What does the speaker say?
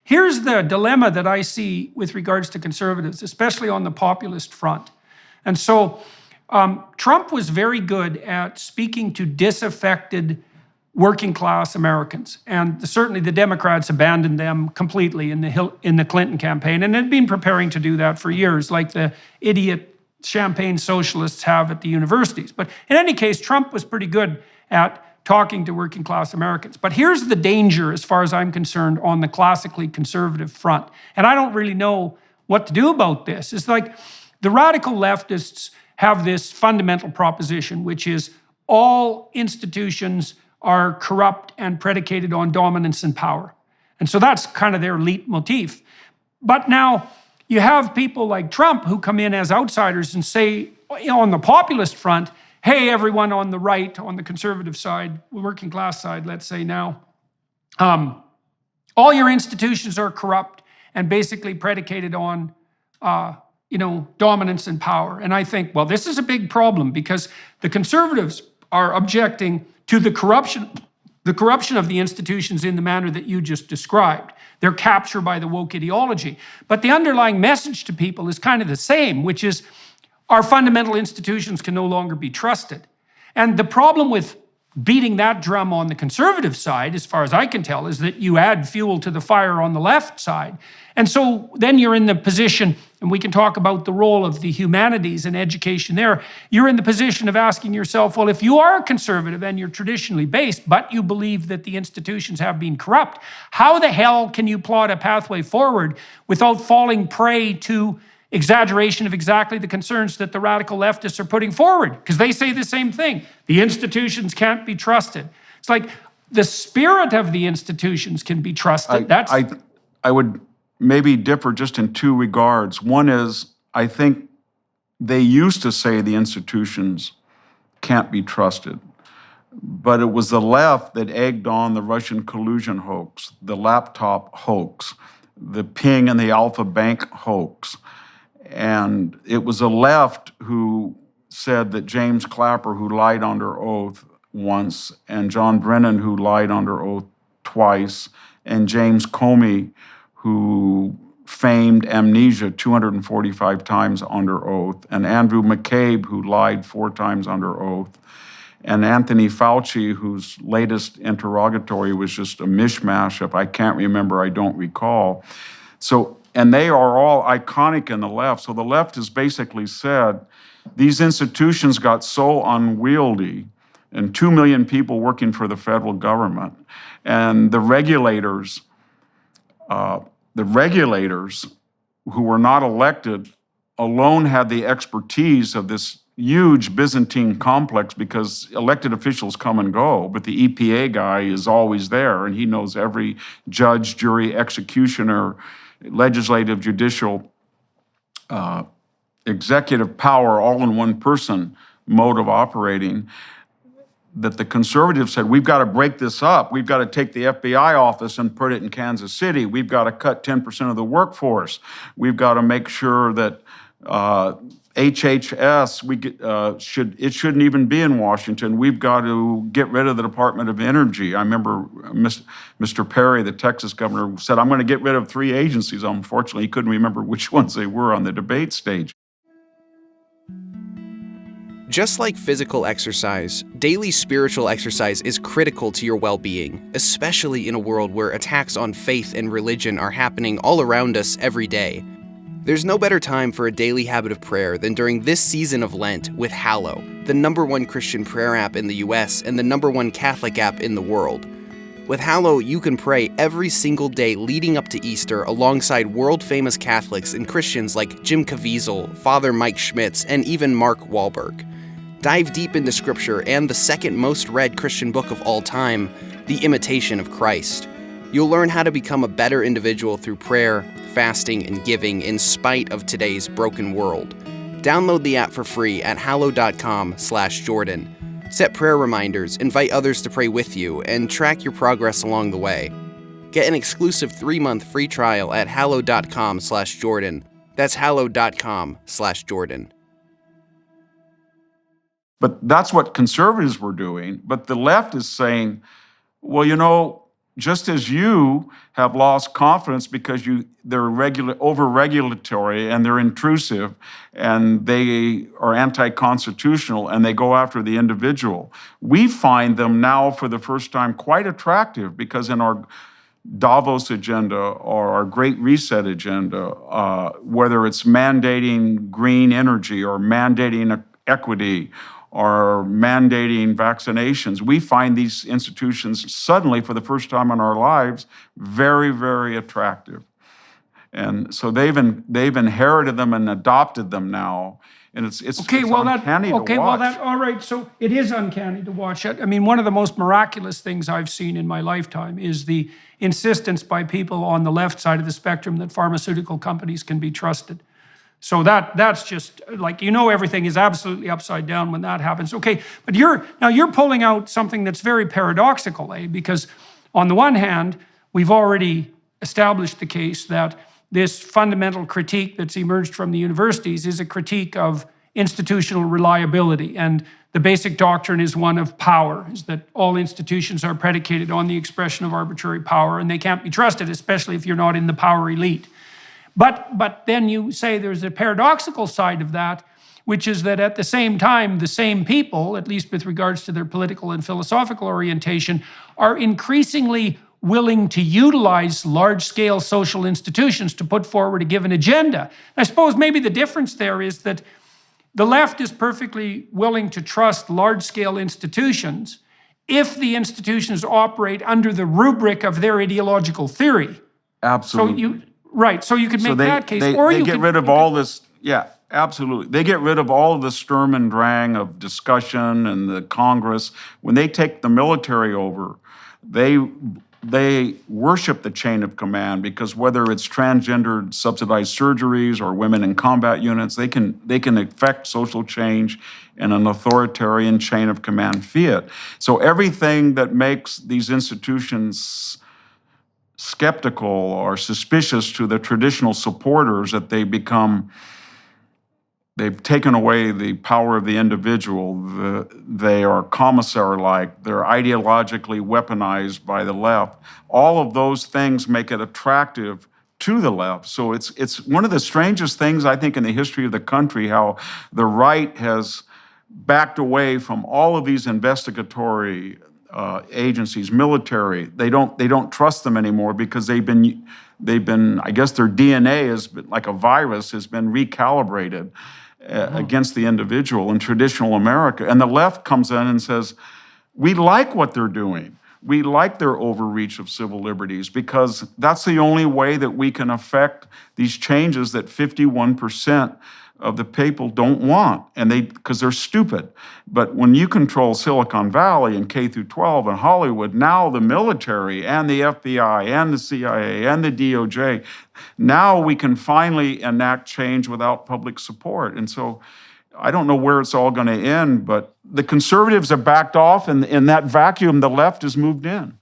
here's the dilemma that I see with regards to conservatives, especially on the populist front. And so Trump was very good at speaking to disaffected working class Americans. And certainly the Democrats abandoned them completely in the Clinton campaign, and had been preparing to do that for years, like the idiot champagne socialists have at the universities. But in any case, Trump was pretty good at talking to working class Americans. But here's the danger, as far as I'm concerned, on the classically conservative front. And I don't really know what to do about this. It's like the radical leftists have this fundamental proposition, which is all institutions are corrupt and predicated on dominance and power. And so that's kind of their leitmotif. But now you have people like Trump who come in as outsiders and say, on the populist front, hey, everyone on the right, on the conservative side, working class side, let's say now, all your institutions are corrupt and basically predicated on, dominance and power. And I think, well, this is a big problem, because the conservatives are objecting to the corruption of the institutions in the manner that you just described. They're captured by the woke ideology. But the underlying message to people is kind of the same, which is our fundamental institutions can no longer be trusted. And the problem with beating that drum on the conservative side, as far as I can tell, is that you add fuel to the fire on the left side. And so then you're in the position, and we can talk about the role of the humanities and education there, you're in the position of asking yourself, well, if you are a conservative and you're traditionally based, but you believe that the institutions have been corrupt, how the hell can you plot a pathway forward without falling prey to exaggeration of exactly the concerns that the radical leftists are putting forward? Because they say the same thing. The institutions can't be trusted. It's like the spirit of the institutions can be trusted. I would maybe differ just in two regards. One is, I think they used to say the institutions can't be trusted, but it was the left that egged on the Russian collusion hoax, the laptop hoax, the Ping and the Alpha Bank hoax. And it was the left who said that James Clapper, who lied under oath once, and John Brennan, who lied under oath twice, and James Comey, who feigned amnesia 245 times under oath, and Andrew McCabe, who lied 4 times under oath, and Anthony Fauci, whose latest interrogatory was just a mishmash of I can't remember, I don't recall. And they are all iconic in the left. So the left has basically said, these institutions got so unwieldy, and 2 million people working for the federal government, and the regulators who were not elected alone had the expertise of this huge Byzantine complex, because elected officials come and go, but the EPA guy is always there, and he knows every judge, jury, executioner, legislative, judicial, executive power, all in one person mode of operating, that the conservatives said, we've got to break this up. We've got to take the FBI office and put it in Kansas City. We've got to cut 10% of the workforce. We've got to make sure that HHS, it shouldn't even be in Washington. We've got to get rid of the Department of Energy. I remember Mr. Perry, the Texas governor, said, I'm going to get rid of 3 agencies. Unfortunately, he couldn't remember which ones they were on the debate stage. Just like physical exercise, daily spiritual exercise is critical to your well-being, especially in a world where attacks on faith and religion are happening all around us every day. There's no better time for a daily habit of prayer than during this season of Lent with Hallow, the #1 Christian prayer app in the US and the #1 Catholic app in the world. With Hallow, you can pray every single day leading up to Easter alongside world-famous Catholics and Christians like Jim Caviezel, Father Mike Schmitz, and even Mark Wahlberg. Dive deep into Scripture and the second most read Christian book of all time, The Imitation of Christ. You'll learn how to become a better individual through prayer, fasting, and giving in spite of today's broken world. Download the app for free at hallow.com/Jordan. Set prayer reminders, invite others to pray with you, and track your progress along the way. Get an exclusive 3-month free trial at hallow.com/Jordan. That's hallow.com/Jordan. But that's what conservatives were doing. But the left is saying, well, just as you have lost confidence because they're over-regulatory and they're intrusive and they are anti-constitutional and they go after the individual, we find them now for the first time quite attractive because in our Davos agenda or our Great Reset agenda, whether it's mandating green energy or mandating equity or mandating vaccinations, we find these institutions suddenly, for the first time in our lives, very, very attractive. And so they've inherited them and adopted them now. And it's uncanny to watch. All right, so it is uncanny to watch. I mean, one of the most miraculous things I've seen in my lifetime is the insistence by people on the left side of the spectrum that pharmaceutical companies can be trusted. So that's just like, everything is absolutely upside down when that happens. Okay, but you're pulling out something that's very paradoxical, because on the one hand, we've already established the case that this fundamental critique that's emerged from the universities is a critique of institutional reliability. And the basic doctrine is one of power, is that all institutions are predicated on the expression of arbitrary power, and they can't be trusted, especially if you're not in the power elite. But then you say there's a paradoxical side of that, which is that at the same time, the same people, at least with regards to their political and philosophical orientation, are increasingly willing to utilize large-scale social institutions to put forward a given agenda. I suppose maybe the difference there is that the left is perfectly willing to trust large-scale institutions if the institutions operate under the rubric of their ideological theory. Absolutely. So you could make that case. They get rid of all this, yeah, absolutely. They get rid of all of the Sturm und Drang of discussion and the Congress. When they take the military over, they worship the chain of command, because whether it's transgendered subsidized surgeries or women in combat units, they can effect social change in an authoritarian chain of command fiat. So everything that makes these institutions skeptical or suspicious to the traditional supporters, that they've taken away the power of the individual, they are commissar-like, they're ideologically weaponized by the left. All of those things make it attractive to the left. So it's one of the strangest things, I think, in the history of the country, how the right has backed away from all of these investigatory agencies, military. They don't trust them anymore because they've been, I guess their DNA is like a virus, has been recalibrated against the individual in traditional America. And the left comes in and says, we like what they're doing. We like their overreach of civil liberties, because that's the only way that we can affect these changes that 51% of the people don't want, and because they're stupid. But when you control Silicon Valley and K through 12 and Hollywood, now the military and the FBI and the CIA and the DOJ, now we can finally enact change without public support. And so I don't know where it's all going to end, but the conservatives have backed off, and in that vacuum, the left has moved in.